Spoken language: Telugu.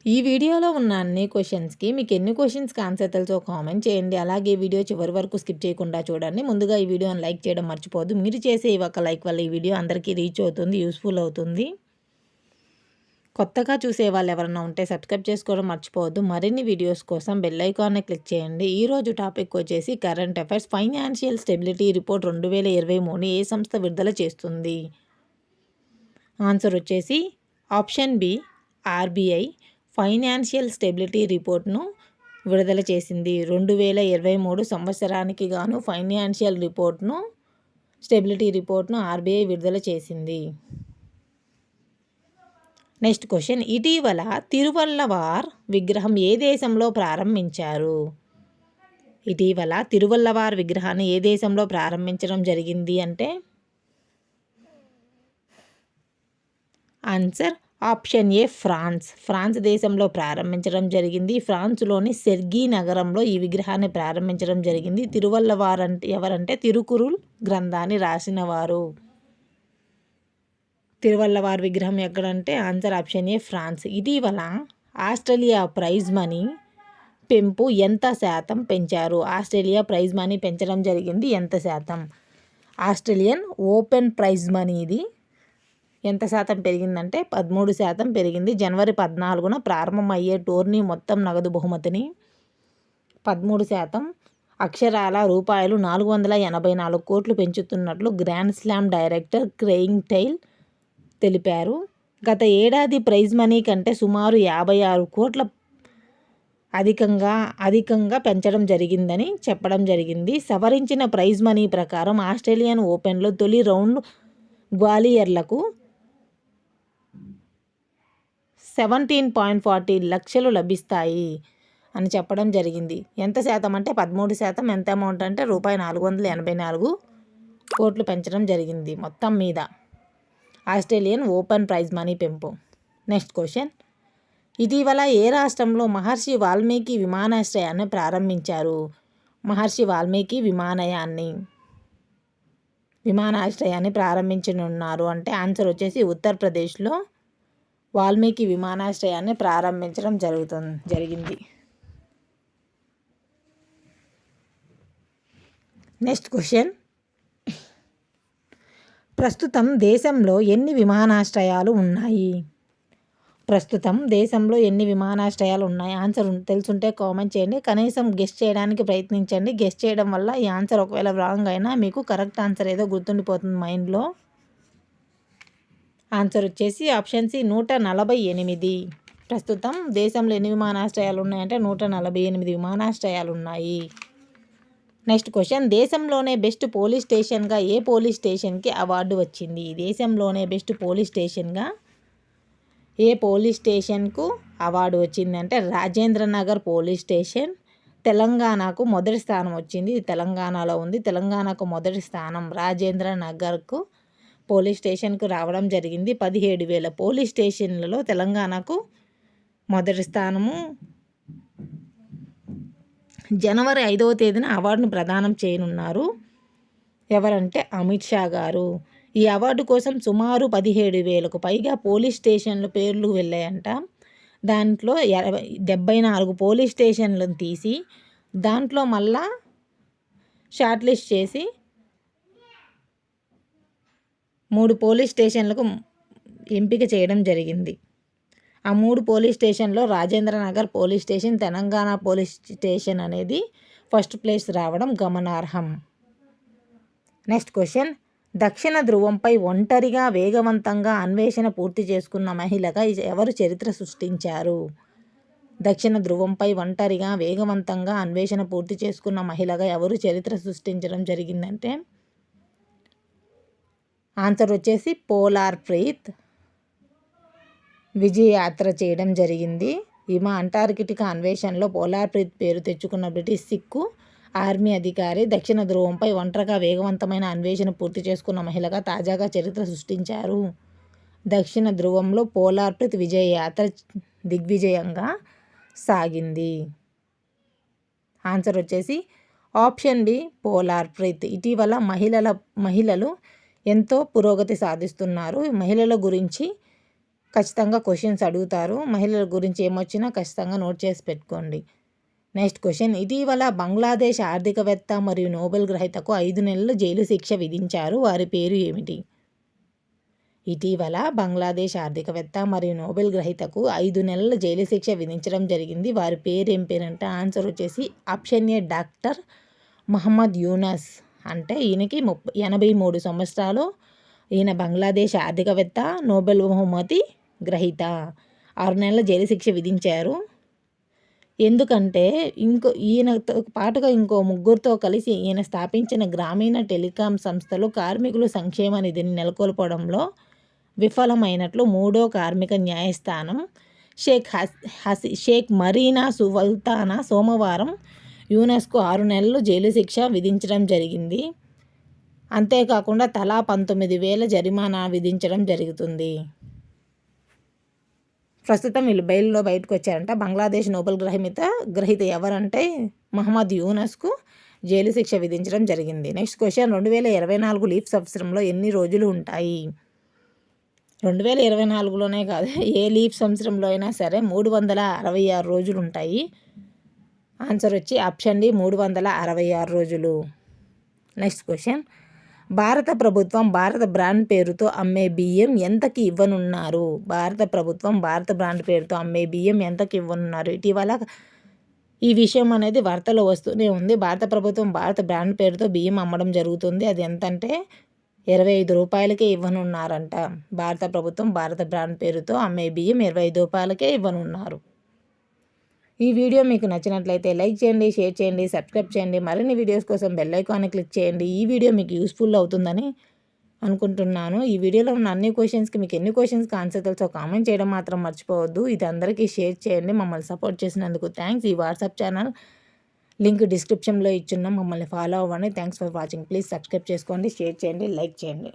ఈ వీడియోలో ఉన్న అన్ని క్వశ్చన్స్‌కి మీకు ఎన్ని క్వశ్చన్స్‌కి ఆన్సర్ తెలుసో కామెంట్ చేయండి. అలాగే వీడియో చివరి వరకు స్కిప్ చేయకుండా చూడండి. ముందుగా ఈ వీడియోని లైక్ చేయడం మర్చిపోవద్దు. మీరు చేసే ఈ ఒక్క లైక్ వల్ల ఈ వీడియో అందరికీ రీచ్ అవుతుంది, యూస్‌ఫుల్ అవుతుంది. కొత్తగా చూసే వాళ్ళు ఎవరైనా ఉంటే సబ్స్క్రైబ్ చేసుకోవడం మర్చిపోవద్దు. మరిన్ని వీడియోస్ కోసం బెల్ ఐకాన్ని క్లిక్ చేయండి. ఈరోజు టాపిక్ వచ్చేసి current affairs. Financial stability report 2023 ఏ సంస్థ విడుదల చేస్తుంది? ఆన్సర్ వచ్చేసి option B RBI financial stability రిపోర్ట్ను విడుదల చేసింది. 2023 సంవత్సరానికి గాను ఫైనాన్షియల్ స్టెబిలిటీ రిపోర్ట్ను ఆర్బీఐ విడుదల చేసింది. నెక్స్ట్ క్వశ్చన్, ఇటీవల తిరువల్లవార్ విగ్రహం ఏ దేశంలో ప్రారంభించారు? ఇటీవల తిరువల్లవార్ విగ్రహాన్ని ఏ దేశంలో ప్రారంభించడం జరిగింది అంటే ఆన్సర్ ఆప్షన్ ఏ ఫ్రాన్స్ దేశంలో ప్రారంభించడం జరిగింది. ఫ్రాన్స్లోని సెర్గీ నగరంలో ఈ విగ్రహాన్ని ప్రారంభించడం జరిగింది. తిరువల్లవార్ అంటే ఎవరంటే తిరుకురుల్ గ్రంథాన్ని రాసినవారు. తిరువల్లవార్ విగ్రహం ఎక్కడంటే ఆన్సర్ ఆప్షన్ ఏ ఫ్రాన్స్. ఇటీవల ఆస్ట్రేలియా ప్రైజ్ మనీ పెంపు ఎంత శాతం పెంచారు? ఆస్ట్రేలియా ప్రైజ్ మనీ పెంచడం జరిగింది ఎంత శాతం? ఆస్ట్రేలియన్ ఓపెన్ ప్రైజ్ మనీ ఇది ఎంత శాతం పెరిగిందంటే 13% పెరిగింది. జనవరి 14న ప్రారంభమయ్యే టోర్నీ మొత్తం నగదు బహుమతిని 13% అక్షరాల రూపాయలు 484 కోట్లు పెంచుతున్నట్లు grand slam director Craig Tiley తెలిపారు. గత ఏడాది ప్రైజ్ మనీ కంటే సుమారు 56 కోట్ల అధికంగా పెంచడం జరిగిందని చెప్పడం జరిగింది. సవరించిన ప్రైజ్ మనీ ప్రకారం ఆస్ట్రేలియన్ ఓపెన్లో తొలి రౌండ్ గ్వాలియర్లకు 17.40 లక్షలు లభిస్తాయి అని చెప్పడం జరిగింది. ఎంత శాతం అంటే 13%. ఎంత అమౌంట్ అంటే రూపాయి 484 కోట్లు పెంచడం జరిగింది మొత్తం మీద ఆస్ట్రేలియన్ ఓపెన్ ప్రైజ్ మనీ పెంపు. నెక్స్ట్ క్వశ్చన్, ఇటీవల ఏ రాష్ట్రంలో మహర్షి వాల్మీకి విమానాశ్రయాన్ని ప్రారంభించారు? మహర్షి వాల్మీకి విమానాశ్రయాన్ని ప్రారంభించనున్నారు అంటే ఆన్సర్ వచ్చేసి ఉత్తరప్రదేశ్లో వాల్మీకి విమానాశ్రయాన్ని ప్రారంభించడం జరిగింది. నెక్స్ట్ క్వశ్చన్, ప్రస్తుతం దేశంలో ఎన్ని విమానాశ్రయాలు ఉన్నాయి? ఆన్సర్ తెలుసుంటే కామెంట్ చేయండి. కనీసం గెస్ట్ చేయడానికి ప్రయత్నించండి. గెస్ట్ చేయడం వల్ల ఈ ఆన్సర్ ఒకవేళ రాంగ్ అయినా మీకు కరెక్ట్ ఆన్సర్ ఏదో గుర్తుండిపోతుంది మైండ్లో. ఆన్సర్ వచ్చేసి ఆప్షన్ సి 148. ప్రస్తుతం దేశంలో ఎన్ని విమానాశ్రయాలు ఉన్నాయంటే 148 విమానాశ్రయాలు ఉన్నాయి. నెక్స్ట్ క్వశ్చన్, దేశంలోనే బెస్ట్ పోలీస్ స్టేషన్గా ఏ పోలీస్ స్టేషన్కి అవార్డు వచ్చింది? దేశంలోనే బెస్ట్ పోలీస్ స్టేషన్గా ఏ పోలీస్ స్టేషన్కు అవార్డు వచ్చిందంటే రాజేంద్ర నగర్ పోలీస్ స్టేషన్ తెలంగాణకు మొదటి స్థానం వచ్చింది. ఇది తెలంగాణలో ఉంది. తెలంగాణకు మొదటి స్థానం రాజేంద్ర నగర్కు పోలీస్ స్టేషన్కు రావడం జరిగింది. 17,000 పోలీస్ స్టేషన్లలో తెలంగాణకు మొదటి స్థానము. జనవరి 5వ తేదీన అవార్డును ప్రదానం చేయనున్నారు. ఎవరంటే అమిత్ షా గారు. ఈ అవార్డు కోసం సుమారు 17,000కు పైగా పోలీస్ స్టేషన్ల పేర్లు వెళ్ళాయంట. దాంట్లో 74 పోలీస్ స్టేషన్లను తీసి దాంట్లో మళ్ళా షార్ట్ లిస్ట్ చేసి 3 పోలీస్ స్టేషన్లకు ఎంపిక చేయడం జరిగింది. ఆ 3 పోలీస్ స్టేషన్లో Rajendra Nagar police station, Telangana police station అనేది ఫస్ట్ ప్లేస్ రావడం గమనార్హం. నెక్స్ట్ క్వశ్చన్, దక్షిణ ధ్రువంపై ఒంటరిగా వేగవంతంగా అన్వేషణ పూర్తి చేసుకున్న మహిళగా ఎవరు చరిత్ర సృష్టించారు? దక్షిణ ధ్రువంపై ఒంటరిగా వేగవంతంగా అన్వేషణ పూర్తి చేసుకున్న మహిళగా ఎవరు చరిత్ర సృష్టించడం జరిగిందంటే ఆన్సర్ వచ్చేసి పోలార్ ప్రీత్ విజయయాత్ర చేయడం జరిగింది. ఈమె అంటార్కిటికా అన్వేషణలో పోలార్ ప్రీత్ పేరు తెచ్చుకున్న బ్రిటిష్ సిక్కు ఆర్మీ అధికారి. దక్షిణ ధ్రువంపై ఒంటరిగా వేగవంతమైన అన్వేషణ పూర్తి చేసుకున్న మహిళగా తాజాగా చరిత్ర సృష్టించారు. దక్షిణ ధ్రువంలో పోలార్ ప్రీత్ విజయయాత్ర దిగ్విజయంగా సాగింది. ఆన్సర్ వచ్చేసి ఆప్షన్ బి పోలార్ ప్రీత్. ఇటీవల మహిళలు ఎంతో పురోగతి సాధిస్తున్నారు. మహిళల గురించి ఖచ్చితంగా క్వశ్చన్స్ అడుగుతారు. మహిళల గురించి ఏమొచ్చినా ఖచ్చితంగా నోట్ చేసి పెట్టుకోండి. నెక్స్ట్ క్వశ్చన్, ఇటీవల బంగ్లాదేశ్ ఆర్థికవేత్త మరియు నోబెల్ గ్రహీతకు 5 నెలల జైలు శిక్ష విధించారు. వారి పేరు ఏమిటి? ఇటీవల బంగ్లాదేశ్ ఆర్థికవేత్త మరియు నోబెల్ గ్రహీతకు 5 నెలల జైలు శిక్ష విధించడం జరిగింది. వారి పేరు ఏం పేరంటే ఆన్సర్ వచ్చేసి option A doctor Mohammad Yunus. అంటే ఈయనకి 83 సంవత్సరాలు. ఈయన బంగ్లాదేశ్ ఆర్థికవేత్త, నోబెల్ బహుమతి గ్రహీత. 6 నెలల జైలు శిక్ష విధించారు. ఎందుకంటే ఈయనతో పాటుగా ఇంకో ముగ్గురితో కలిసి ఈయన స్థాపించిన గ్రామీణ టెలికాం సంస్థలు కార్మికుల సంక్షేమ నిధిని నెలకొల్పడంలో విఫలమైనట్లు 3వ కార్మిక న్యాయస్థానం షేక్ మరీనా సుల్తానా సోమవారం యూనస్కు 6 నెలలు జైలు శిక్ష విధించడం జరిగింది. అంతేకాకుండా తలా 19,000 జరిమానా విధించడం జరుగుతుంది. ప్రస్తుతం వీళ్ళు బెయిల్లో బయటకు వచ్చారంట. బంగ్లాదేశ్ నోబెల్ గ్రహీత ఎవరంటే మహమ్మద్ యూనస్కు జైలు శిక్ష విధించడం జరిగింది. నెక్స్ట్ క్వశ్చన్, 2024 లీప్ సంవత్సరంలో ఎన్ని రోజులు ఉంటాయి? 2024లోనే కాదు, ఏ లీప్ సంవత్సరంలో అయినా సరే 366 రోజులు ఉంటాయి. ఆన్సర్ వచ్చి ఆప్షన్ డి 366 రోజులు. నెక్స్ట్ క్వశ్చన్, భారత ప్రభుత్వం భారత బ్రాండ్ పేరుతో అమ్మే బియ్యం ఎంతకి ఇవ్వనున్నారు? భారత ప్రభుత్వం భారత బ్రాండ్ పేరుతో అమ్మే బియ్యం ఎంతకి ఇవ్వనున్నారు? ఇటీవల ఈ విషయం అనేది వార్తలో వస్తూనే ఉంది. భారత ప్రభుత్వం భారత బ్రాండ్ పేరుతో బియ్యం అమ్మడం జరుగుతుంది. అది ఎంతంటే 25 రూపాయలకే ఇవ్వనున్నారంట. భారత ప్రభుత్వం భారత బ్రాండ్ పేరుతో అమ్మే బియ్యం 25 రూపాయలకే ఇవ్వనున్నారు. ఈ వీడియో మీకు నచ్చినట్లయితే లైక్ చేయండి, షేర్ చేయండి, సబ్స్క్రైబ్ చేయండి. మరిన్ని వీడియోస్ కోసం బెల్ ఐకాన్ని క్లిక్ చేయండి. ఈ వీడియో మీకు యూస్ఫుల్ అవుతుందని అనుకుంటున్నాను. ఈ వీడియోలో ఉన్న అన్ని క్వశ్చన్స్కి మీకు ఎన్ని క్వశ్చన్స్కి ఆన్సర్ తెలుసో కామెంట్ చేయడం మాత్రం మర్చిపోవద్దు. ఇది అందరికీ షేర్ చేయండి. మమ్మల్ని సపోర్ట్ చేసినందుకు థ్యాంక్స్. ఈ వాట్సాప్ ఛానల్ లింక్ డిస్క్రిప్షన్లో ఇచ్చున్నాం. మమ్మల్ని ఫాలో అవ్వండి. Thanks for watching. Please subscribe చేసుకోండి, షేర్ చేయండి, లైక్ చేయండి.